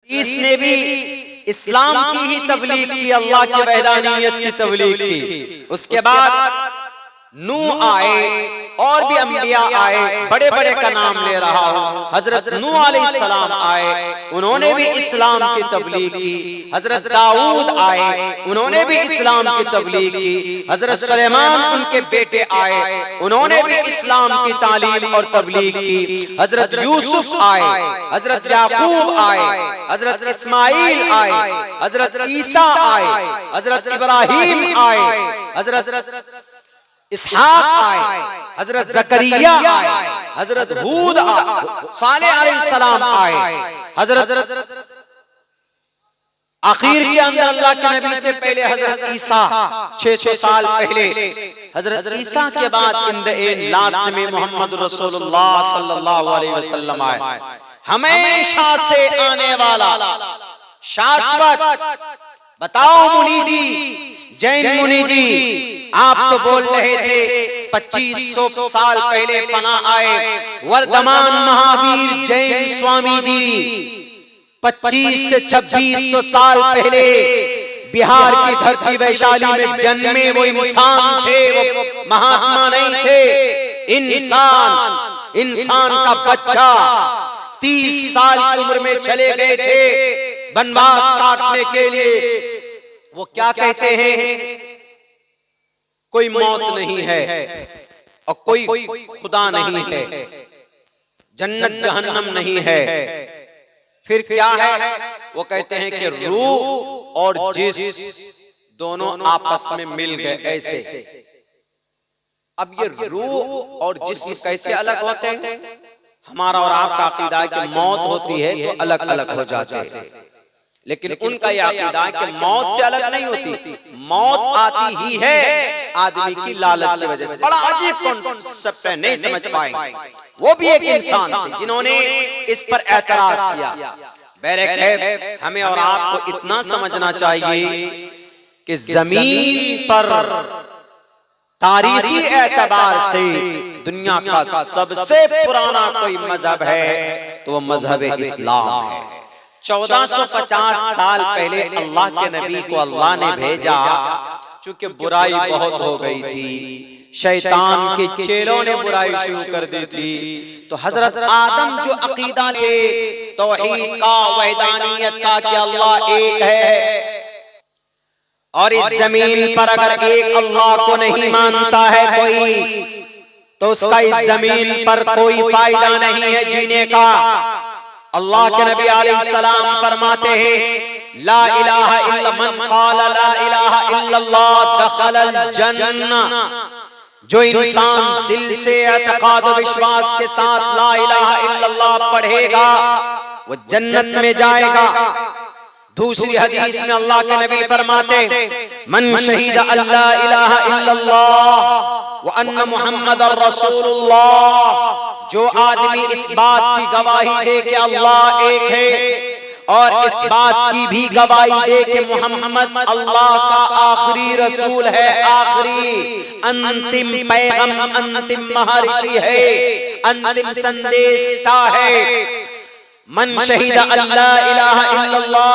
इसने भी इस्लाम की ही तबलीग की, अल्लाह की वहदानियत की तबलीग की। उसके बाद नूह आए और भी अंबिया आए, बड़े बड़े का नाम ले रहा हूं। हजरत नूह अलैहिस्सलाम आए, उन्होंने भी इस्लाम की तबलीग की। हजरत दाऊद आए, उन्होंने भी इस्लाम की तबलीग की। हजरत सुलेमान उनके बेटे आए, उन्होंने भी इस्लाम की तालीम और तबलीग की। हजरत यूसुफ आए, हजरत याकूब आए, हजरत इस्माइल आए, हजरत ईसा आए, हजरत इब्राहिम आए, हजरत इसहाक आए, हजरत जकरिया आए, हजरत हूद सालेह अलैहिस्सलाम आए, हजरत आखिर के अंदर अल्लाह के नबी से पहले हजरत ईसा 600 साल पहले, हजरत ईसा के बाद इन द एंड लास्ट में मोहम्मद रसूलुल्लाह सल्लल्लाहु अलैहि वसल्लम आए, हमेशा से आने वाला शाश्वत। बताओ मुनि जी, जैन मुनि जी, आप तो बोल रहे थे 2500 साल पहले फना आए। वर्तमान महावीर जैन स्वामी जी 25 से 2600 साल पहले बिहार की धरती वैशाली में जन्मे वो इंसान थे, वो महात्मा नहीं थे। इंसान का बच्चा 30 साल की उम्र में चले गए थे वनवास काटने के लिए। वो क्या कहते हैं, कोई मौत नहीं है और कोई खुदा नहीं है, जन्नत जहन्नम नहीं है, फिर क्या है? वो कहते हैं कि रूह और जिस्म दोनों आपस में मिल गए ऐसे। अब ये रूह और जिस्म कैसे अलग होते हैं? हमारा और आपका अकीदा है कि मौत होती है तो अलग अलग हो जाते हैं, लेकिन उनका यह अकीदा है कि मौत से अलग नहीं होती, मौत आती ही है आदमी की लालच की वजह से। बड़ा अजीब कॉन्सेप्ट है, नहीं समझ पाए। वो भी एक इंसान थे जिन्होंने इस पर एतराज किया। बहरकैफ हमें और आपको इतना समझना चाहिए कि जमीन पर तारीखी एतबार से दुनिया का सबसे पुराना कोई मजहब है तो वो मजहब इस्लाम है। 1450 साल पहले अल्लाह के नबी को अल्लाह ने भेजा। चूंकि बुराई बहुत हो गई थी, शैतान के चेलों ने बुराई शुरू कर दी थी, तो हजरत आदम जो अकीदा थे तौहीद का, वहदानियत का कि अल्लाह एक है और इस जमीन पर अगर एक अल्लाह को नहीं मानता है कोई, तो उसका इस जमीन पर कोई फायदा नहीं है जीने का। अल्लाह के नबी अलैहिस्सलाम फरमाते हैं ला इलाहा इल्ला मन क़ाला ला इलाहा इल्लल्लाह दखलल जन्नह। जो इंसान दिल से एतकाद और विश्वास के साथ ला इलाहा इल्लल्लाह पढ़ेगा वो जन्नत में जाएगा। दूसरी हदीस में अल्लाह के नबी फरमाते मन शहीद अल्ला इलाहा इल्लल्लाह व अन्ना मुहम्मदर रसूलुल्लाह। जो आदमी इस बात की गवाही दे कि अल्लाह एक है और इस बात की भी गवाही दे कि मोहम्मद अल्लाह का आखिरी रसूल है, आखिरी अंतिम पैगंबर, अंतिम महर्षि है, अंतिम संदेशता है। मन शहीद अल्ला इलाहा इल्लल्लाह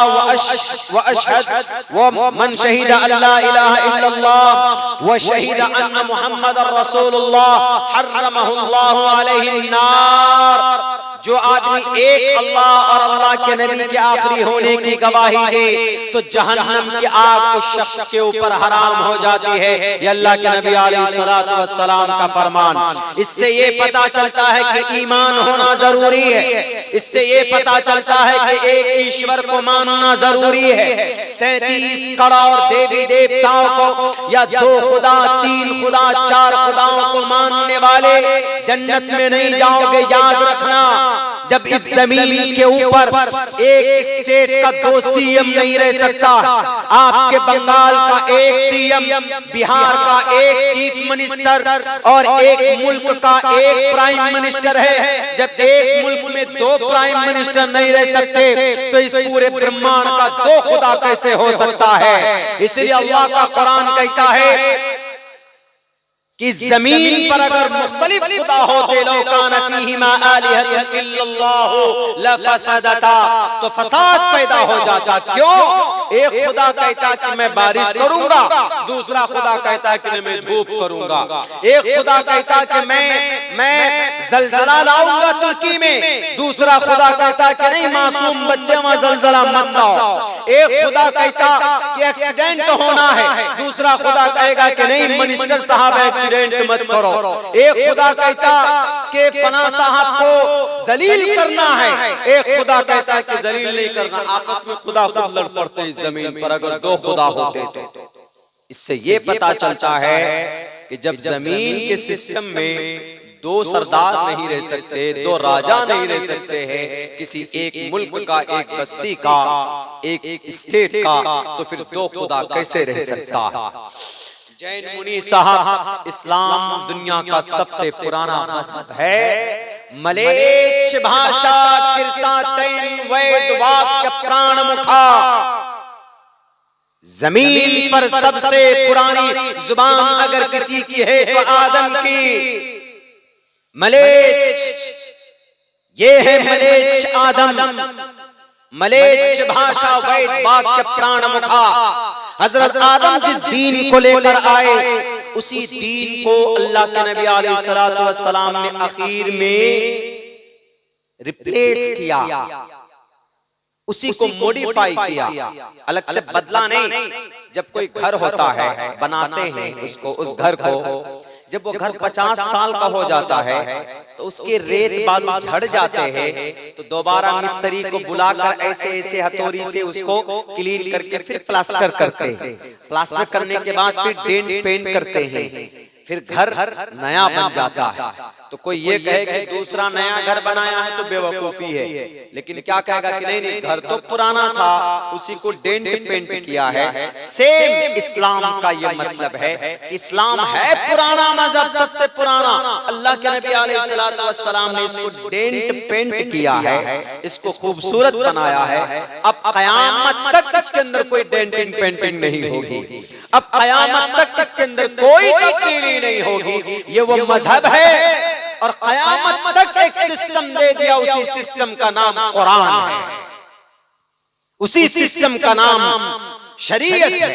व अशहद व मन शहीद अल्ला इलाहा इल्लल्लाह व शहीद अन्ना मुहम्मदर रसूलुल्लाह हर्रमहुल्लाहु अलैहि नार। जो आदमी एक अल्लाह और अल्लाह के नबी के आखिरी होने की गवाही दे तो जहन्नम की आग उस शख्स के ऊपर हराम हो जाती है। ये अल्लाह के नबी अलैहिस्सलातु वस्सलाम का फरमान। इससे ये पता चलता है कि ईमान होना जरूरी है। इससे ये पता चलता है कि एक ईश्वर को मानना जरूरी है। 33 करोड़ देवी देवताओं को या 2 खुदा, 3 खुदा, 4 खुदाओं को मानने वाले जन्नत में नहीं जाओगे, याद रखना। जब इस जमीन के ऊपर एक स्टेट का 2 सीएम नहीं रह सकता, आपके बंगाल का एक सीएम, बिहार का एक चीफ मिनिस्टर और एक मुल्क का एक प्राइम मिनिस्टर है। जब एक मुल्क में 2 प्राइम मिनिस्टर नहीं रह सकते तो इस पूरे ब्रह्मांड का 2 खुदा कैसे हो सकता है? इसलिए अल्लाह का कुरान कहता है कि जमीन पर अगर मुख्तलिफ खुदा होते लो काना फीहिमा आलिहतुन इल्लल्लाहु लफसदता, तो फसाद पैदा हो जाता। क्यों? एक खुदा कहता कि मैं बारिश करूंगा, दूसरा खुदा कहता कि मैं धूप करूंगा। एक खुदा कहता कि मैं जलजला लाऊंगा तुर्की में, दूसरा खुदा कहता कि नहीं मासूम बच्चे वहां जलजला मत लाओ। एक खुदा कहता कि एक्सीडेंट होना है, दूसरा खुदा कहेगा कि नहीं मिनिस्टर साहब एक्सीडेंट मत करो। एक खुदा कहता कि फना साहब को जलील करना है, एक खुदा कहता कि जलील नहीं करना। आपस में खुदा खुद लड़ पड़ते इस जमीन पर अगर दो खुदा होते तो। इससे ये पता चलता है कि जब जमीन के सिस्टम में दो सरदार नहीं रह सकते, दो राजा नहीं रह सकते हैं, किसी एक मुल्क का, एक बस्ती का, एक स्टेट का, तो फिर दो खुदा कैसे रह सकता है? जैन मुनि साहब, इस्लाम दुनिया का सबसे पुराना मजहब है। मलेच्छ भाषा कीर्ता तैन वेद वाक्य प्राण मुखा, जमीन पर सबसे पुरानी जुबान अगर किसी की है तो आदम की। मलेच्छ, ये है मलेच्छ आदम, मलेच्छ भाषा वेद वाक्य प्राण मुखा। हजरत आदम जिस दीन को लेकर आए, उसी दीन को अल्लाह के नबी अलैहिस्सलातु वस्सलाम ने आखिर में रिप्लेस किया, उसी को मॉडिफाई किया, अलग से बदला नहीं। जब कोई घर होता है, बनाते हैं उसको, उस घर को, जब वो घर 50 साल का हो जाता है तो उसके रेत बालू झड़ जाते हैं, तो दोबारा मिस्त्री को बुलाकर ऐसे ऐसे हथौड़ी से उसको क्लीन करके फिर प्लास्टर करते हैं। प्लास्टर करने के बाद फिर डेंट पेंट करते हैं, फिर घर नया बन जाता है। तो कोई ये कहे कि दूसरा नया घर बनाया है तो बेवकूफी है, लेकिन क्या कहेगा कि नहीं नहीं, घर तो पुराना था, उसी को डेंट पेंट किया है। सेम इस्लाम का ये मतलब है। इस्लाम है पुराना मजहब, सबसे पुराना। अल्लाह के नबी अलैहिस्सलातु वस्सलाम ने इसको डेंट पेंट किया है, इसको खूबसूरत बनाया है। अब क़यामत तक इसके अंदर कोई डेंटिंग पेंटिंग नहीं होगी, अब क़यामत तक इसके अंदर कोई तब्दीली नहीं होगी। ये वो मजहब है और क़यामत तक एक सिस्टम दे दिया, उसी सिस्टम का नाम कुरान है, उसी सिस्टम का नाम शरीयत है।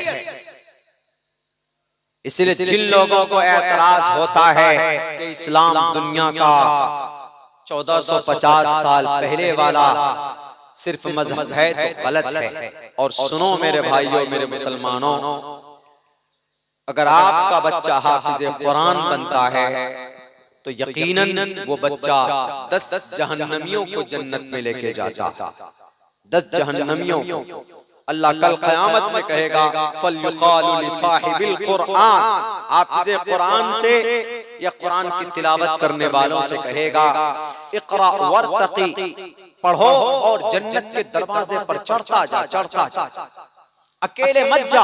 इसलिए जिन लोगों को एतराज होता है कि इस्लाम दुनिया का 1450 साल पहले वाला सिर्फ मजहब है, तो गलत है। और सुनो मेरे भाइयों, मेरे मुसलमानों, अगर आपका बच्चा हाफिज़ कुरान बनता है तो यकीनन वो बच्चा 10 जहन्नमियों को जन्नत में लेके जाता। 10 जहन्नमियों को अल्लाह कल क़यामत में कहेगा, फल्युक़ालु लिसाहिबिल कुरआन, हाफिज़ कुरान से या कुरान की तिलावत करने वालों से कहेगा, इक़रा वर्तक़ी, पढ़ो और जन्नत के दरवाजे पर चढ़ता जा, चढ़ता जा, अकेले मत जा।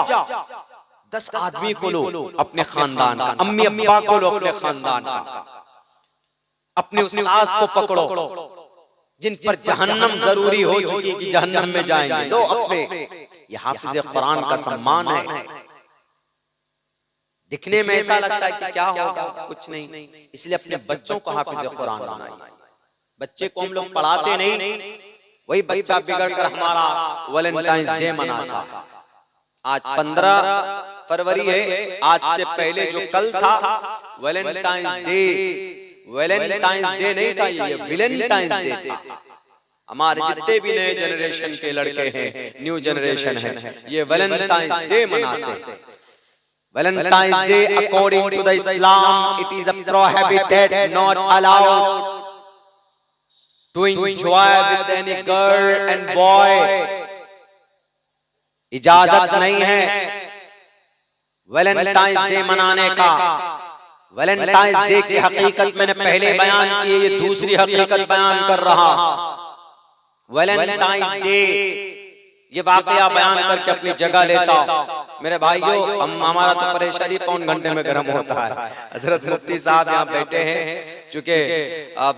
10 आदमी को लो अपने खानदान का, अम्मी अब्बा को लो अपने खानदान का, अपने उस्ताद को पकड़ो जिन पर जहन्नम जरूरी हो चुकी कि जहन्नम में जाएंगे, लो अपने। ये हाफिज़ कुरान का सम्मान है। दिखने में ऐसा लगता है कि क्या होगा, कुछ नहीं, इसलिए अपने बच्चों को हाफिज़ कुरान बनाइए। बच्चे को हम लोग पढ़ाते नहीं, वही बच्चा बिगड़कर हमारा वैलेंटाइंस डे मनाता है। आज 15 फरवरी है, आज से पहले जो कल था वैलेंटाइंस डे, वैलेंटाइंस डे नहीं था, ये वैलेंटाइंस डे था। हमारे जितने भी नए जनरेशन के लड़के हैं, न्यू जनरेशन है, ये वैलेंटाइंस डे मनाते हैं। Valentine's Day according to the Islam it is a prohibited, not allowed to enjoy with any girl and boy. इजाजत नहीं है वैलेंटाइंस डे मनाने का। वैलेंटाइंस डे की हकीकत मैंने पहले बयान की, ये दूसरी हकीकत बयान कर रहा। वैलेंटाइंस डे ये वाकया बयान करके अपनी जगह लेता। मेरे भाइयों, हमारा तो परेशानी पौन घंटे में गर्म होता है। हजरत मुफ्ती साहब यहाँ बैठे हैं, चूंकि अब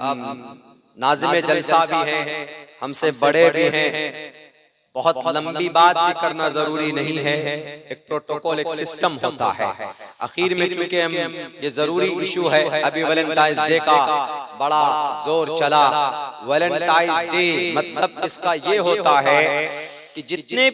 नाज़िम जलसा भी हैं, हमसे बड़े भी हैं, बहुत लंबी बात भी करना जरूरी नहीं है, एक प्रोटोकॉल, एक सिस्टम होता है। आखिर में चूंकि हम ये जरूरी इशू है, अभी वैलेंटाइंस डे का बड़ा जोर चला। वैलेंटाइंस डे मतलब इसका ये होता है कि जितने